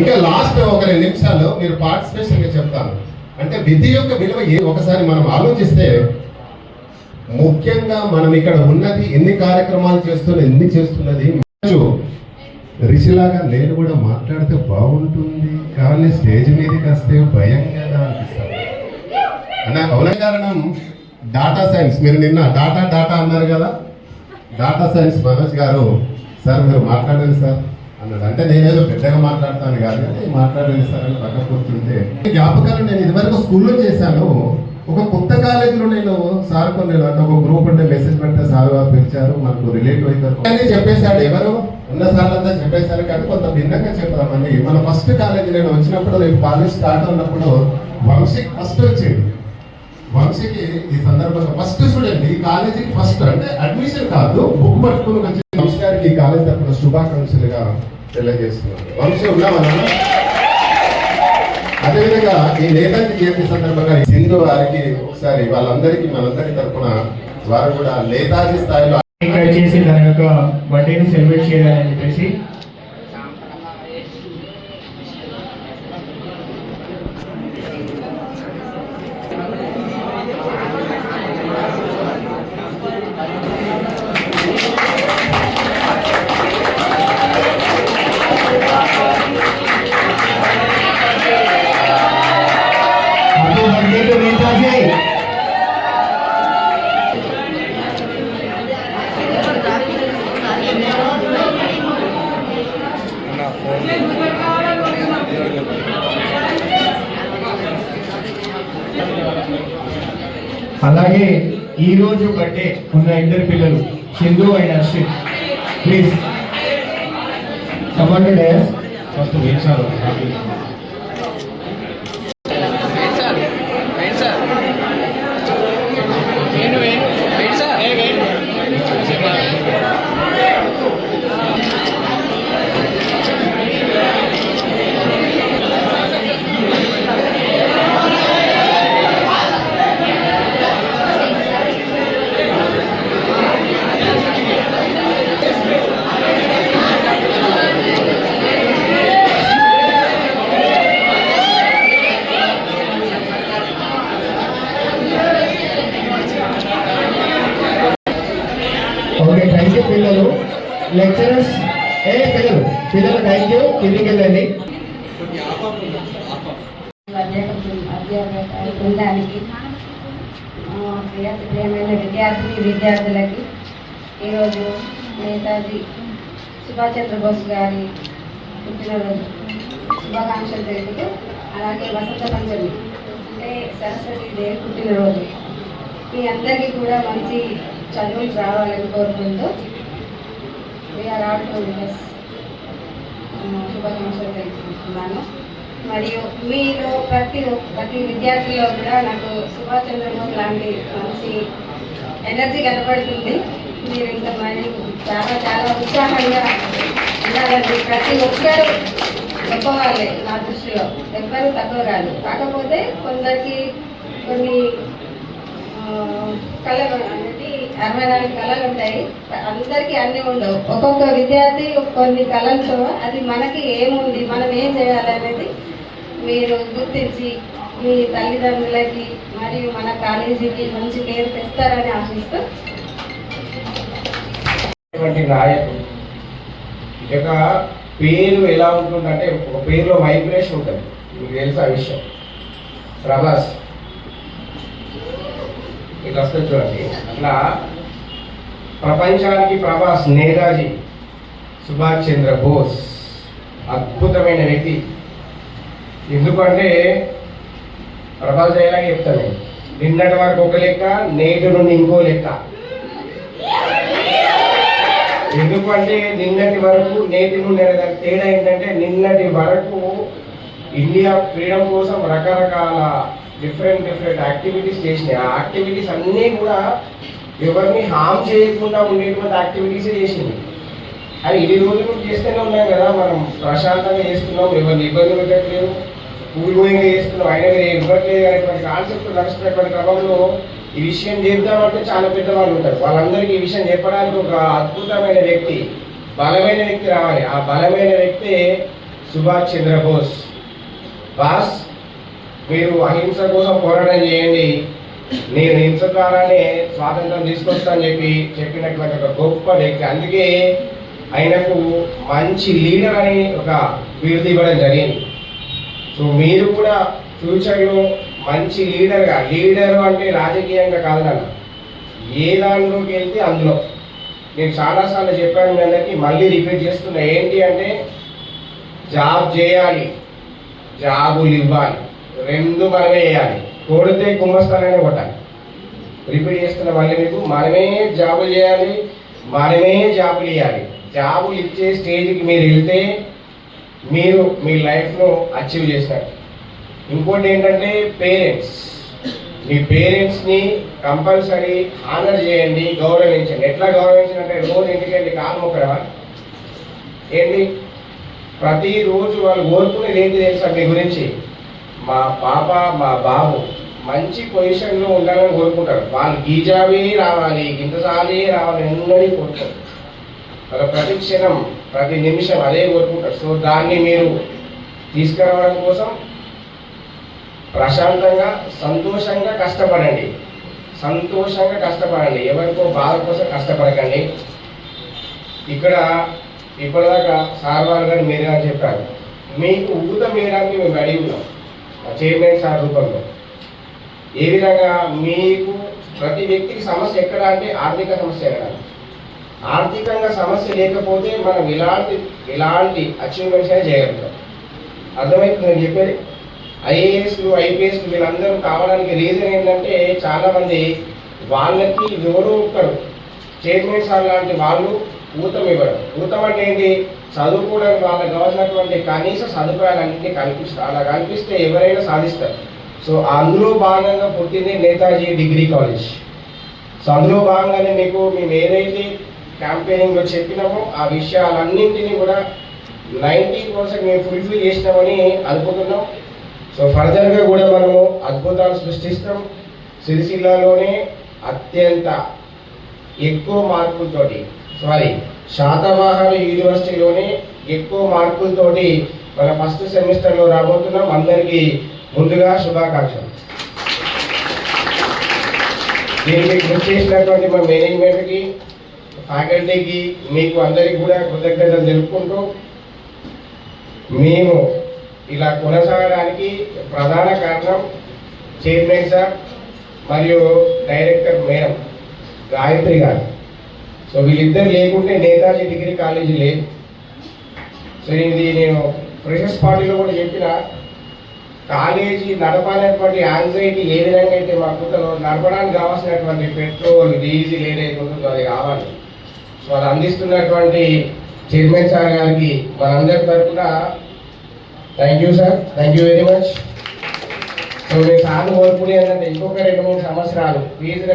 ఇంకా లాస్ట్ ఒక 2 నిమిషాలు మీరు పార్టిసిపేషన్గా చెప్తాను. అంటే విధి యొక్క విలువ ఒకసారి మనం ఆలోచిస్తే, ముఖ్యంగా మనం ఇక్కడ ఉన్నది ఎన్ని కార్యక్రమాలు చేస్తున్నది రిషిలాగా నేను కూడా మాట్లాడితే బాగుంటుంది, కానీ స్టేజ్ మీదకి వస్తే భయంగా అనిపిస్తుంది అన్న. అవున కారణం డాటా సైన్స్. మీరు నిన్న డాటా అన్నారు కదా, డాటా సైన్స్ మనోజ్ గారు సార్ మీరు మాట్లాడండి సార్ అన్నాడు. అంటే నేనేదో పెద్దగా మాట్లాడతాను కాదు, కానీ మాట్లాడండి సార్ అని పక్క కూర్చుంటే జ్ఞాపకాలు నేను ఇదివరకు స్కూల్లో చేశాను. ఒక కొత్త కాలేజీలో నేను సార్ కొన్ని అంటే ఒక గ్రూప్ ఉంటే మెసేజ్ పెడితే సార్ వారు పిలిచారు, మనకు రిలేటివ్ అవుతారు అని చెప్పేశాడు. ఎవరు ఉన్న సార్లంతా చెప్పేశారు, కానీ కొంత భిన్నంగా చెప్తామని. మన ఫస్ట్ కాలేజీ నేను వచ్చినప్పుడు, నేను కాలేజ్ స్టార్ట్ ఉన్నప్పుడు వంశీకి ఫస్ట్ వచ్చేది. వంశీకి ఈ సందర్భంగా ఫస్ట్ స్టూడెంట్ ఈ కాలేజీకి ఫస్ట్, అంటే అడ్మిషన్ కాదు, బుక్ పట్టుకుని వచ్చి వంశీ గారికి ఈ కాలేజ్ తరఫున శుభాకాంక్షలుగా తెలియజేస్తున్నాను. వంశీ ఉన్నామన్నా. అదేవిధంగా ఈ నేతాజీ జయంతి సందర్భంగా సింధు వారికి ఒకసారి వాళ్ళందరికీ మనందరి తరఫున వారు కూడా నేతాజీ స్థాయిలో చేసి తన యొక్క బర్త్డేని సెలబ్రేట్ చేయాలని చెప్పేసి అలాగే ఈ రోజు బర్త్డే ఉన్న 2 పిల్లలు Sindhu and Harshit, please come and dais first వేచారు. ఓకే, థ్యాంక్ యూ పిల్లలు. లెక్చరర్స్ పిల్లలు థ్యాంక్ యూ. కిందికి వెళ్ళండి. బృందానికి, ప్రియమైన విద్యార్థులకి ఈరోజు నేతాజీ సుభాష్ చంద్రబోస్ గారి పుట్టినరోజు శుభాకాంక్షలు తెలుపుతూ, అలాగే వసంత పంచమి అంటే సరస్వతి దేవి పుట్టినరోజు మీ అందరికీ కూడా మంచి చదువులు రావాలని కోరుకుంటూ వీఆర్ ఆల్ టు విషెస్ శుభాకాంక్షలు తెలుపుతున్నాను. మరియు మీలో ప్రతి విద్యార్థిలో కూడా నాకు సుభాష్ చంద్రబోస్ లాంటి మంచి ఎనర్జీ కనపడుతుంది. మీరు ఇంకా మరి చాలా ఉత్సాహంగా ఉండాలండి. ప్రతి ఒక్కరు గొప్పవాళ్ళే నా దృష్టిలో, ఎవ్వరూ తక్కువ కాదు. కాకపోతే కొందరికి కొన్ని కళలు అనేది 64 కళలు ఉంటాయి, అందరికీ అన్నీ ఉండవు. ఒక్కొక్క విద్యార్థి కొన్ని కళలతో అది మనకి ఏముంది, మనం ఏం చేయాలనేది మీరు గుర్తించి మీ తల్లిదండ్రులకి మరియు మన కాలేజీకి మంచి పేరు తెస్తారని ఆశిస్తూ. నాయకుడు ఇక పేరు ఎలా ఉంటుందంటే, ఒక పేరులో వైబ్రేషన్ ఉంటుంది, మీకు తెలుసా విషయం. ప్రభాస్ ఇట్లా వస్తుంది చూడండి. అట్లా ప్రపంచానికి ప్రభాస్ నేతాజీ సుభాష్ చంద్రబోస్ అద్భుతమైన వ్యక్తి. ఎందుకంటే ప్రభాస్ అయ్యేలాగా చెప్తాను, నిన్నటి వరకు ఒక లెక్క, నేటి నుండి ఇంకో లెక్క. ఎందుకంటే నిన్నటి వరకు నేటి నుండి అనేది తేడా ఏంటంటే, నిన్నటి వరకు ఇండియా ఫ్రీడమ్ కోసం రకరకాల డిఫరెంట్ యాక్టివిటీస్ చేసినాయి. ఆ యాక్టివిటీస్ అన్నీ కూడా ఎవరిని హామ్ చేయకుండా ఉండేటువంటి యాక్టివిటీసే చేసింది. అది ఇన్ని రోజులు చేస్తూనే ఉన్నాం కదా, మనం ప్రశాంతంగా చేస్తున్నాం, ఎవరిని ఇబ్బంది పెట్టట్లేదు, కూలిపోయింగా చేస్తున్నాం, అయినా మీరు ఇవ్వట్లేదు అనేటువంటి కాన్సెప్ట్ నడుస్తున్నటువంటి క్రమంలో ఈ విషయం చేద్దామంటే చాలా పెద్దవాళ్ళు ఉంటారు. వాళ్ళందరికీ ఈ విషయం చెప్పడానికి ఒక అద్భుతమైన వ్యక్తి, బలమైన వ్యక్తి రావాలి. ఆ బలమైన వ్యక్తి సుభాష్ చంద్రబోస్. బాస్, మీరు అహింస కోసం పోరాటం చేయండి, నేను హింస ద్వారానే స్వాతంత్రం తీసుకొస్తా అని చెప్పినటువంటి ఒక గొప్ప వ్యక్తి. అందుకే ఆయనకు మంచి లీడర్ అని ఒక బిరుదు ఇవ్వడం జరిగింది. సో మీరు కూడా ఫ్యూచర్లో మంచి లీడర్గా, లీడర్ అంటే రాజకీయంగా కాదు నాన్న, ఏ దానిలోకి వెళ్తే అందులో. నేను చాలాసార్లు చెప్పాను మీ అందరికీ, మళ్ళీ రిపీట్ చేస్తున్నా. ఏంటి అంటే జాబ్ చేయాలి, జాబులు ఇవ్వాలి, రెండు మనమే వేయాలి. కొడితే కుంభస్థానాన్ని కొట్టాలి. రిపీట్ చేస్తున్నా మళ్ళీ మీకు, మనమే జాబులు చేయాలి, మనమే జాబులు ఇవ్వాలి. జాబులు ఇచ్చే స్టేజ్కి మీరు వెళ్తే మీరు మీ లైఫ్ను అచీవ్ చేసినట్టు. ఇంకోటి ఏంటంటే పేరెంట్స్, మీ పేరెంట్స్ని కంపల్సరీ హానర్ చేయండి, గౌరవించండి. ఎట్లా గౌరవించాలంటే రోజు ఇంటికి వెళ్ళి కాలు మొక్కడమా ఏంటి? ప్రతిరోజు వాళ్ళు కోరుకునేది ఏంటి తెలుసా మీ గురించి? మా పాప మా బాబు మంచి పొజిషన్లో ఉండాలని కోరుకుంటారు. వాళ్ళు గీజాబే రావాలి, ఇంతసారి రావాలి, ఎన్నడీ కోరుకుంటారు. వాళ్ళ ప్రతి క్షణం ప్రతి నిమిషం అదే కోరుకుంటారు. సో దాన్ని మీరు తీసుకురావడం కోసం ప్రశాంతంగా సంతోషంగా కష్టపడండి, సంతోషంగా కష్టపడండి. ఎవరికో బాధ కోసం కష్టపడకండి. ఇక్కడ ఇప్పటిదాకా సార్ వారు గారు మీరు అని చెప్పారు, మీకు ఊతం వేయడానికి మేము రెడీ ఉన్నాం చైర్మన్ సార్ రూపంలో. ఏ విధంగా మీకు ప్రతి వ్యక్తికి సమస్య ఎక్కడ అంటే ఆర్థిక సమస్య ఎక్కడ. ఆర్థికంగా సమస్య లేకపోతే మనం ఇలాంటి అచీవ్మెంట్స్ అనేది చేయగలుగుతాం. అర్థమైంది నేను చెప్పేది? ఐఏఎస్లు ఐపీఎస్లు వీళ్ళందరూ కావడానికి రీజన్ ఏంటంటే చాలామంది వాళ్ళకి ఎవరో ఒకరు చైర్మన్ సార్ లాంటి వాళ్ళు ఊతం ఇవ్వడం. ఊతం అంటే ఏంటి? చదువుకోవడానికి వాళ్ళకి కావాల్సినటువంటి కనీస సదుపాయాలన్నింటినీ కల్పిస్తారు. అలా కల్పిస్తే ఎవరైనా సాధిస్తారు. సో అందులో భాగంగా పుట్టింది నేతాజీ డిగ్రీ కాలేజ్. సో అందులో భాగంగానే మీకు మేము ఏదైతే క్యాంపెయినింగ్లో చెప్పినామో ఆ విషయాలన్నింటినీ కూడా 90% మేము ఫుల్ఫిల్ చేసినామని అనుకుంటున్నాం. సో ఫర్దర్గా కూడా మనము అద్భుతాలు సృష్టిస్తాం. సిరిసిల్లాలోనే అత్యంత ఎక్కువ మార్కులతోటి, శాతవాహన యూనివర్సిటీలోనే ఎక్కువ మార్కులతోటి మన ఫస్ట్ సెమిస్టర్లో రాబోతున్నాం. అందరికీ ముందుగా శుభాకాంక్షలు. దీనికి కృషి చేసినటువంటి మన మేనేజ్మెంట్కి, ఫ్యాకల్టీకి, మీకు అందరికీ కూడా కృతజ్ఞతలు తెలుపుకుంటూ, మేము ఇలా కొనసాగడానికి ప్రధాన కారణం చైర్మన్ సార్ మరియు డైరెక్టర్ మేడం గాయత్రి గారు. సో వీళ్ళిద్దరు లేకుంటే నేతాజీ డిగ్రీ కాలేజీ లేదు. సో ఇది నేను ఫ్రెషర్స్ పార్టీలో కూడా చెప్పిన, కాలేజీ నడపాలనేటువంటి యాంగ్జైటీ ఏ విధంగా అయితే మాకు నడపడానికి కావాల్సినటువంటి పెట్రోల్ డీజిల్ ఏదైతే ఉంటుందో అది కావాలి. సో అది అందిస్తున్నటువంటి చైర్మన్ సార్ గారికి మనందరి తరఫున thank you sir, thank you very much. So మీరు సార్లు కోరుకునే ఏంటంటే ఇంకొక 2-3 సంవత్సరాలు ఫీజు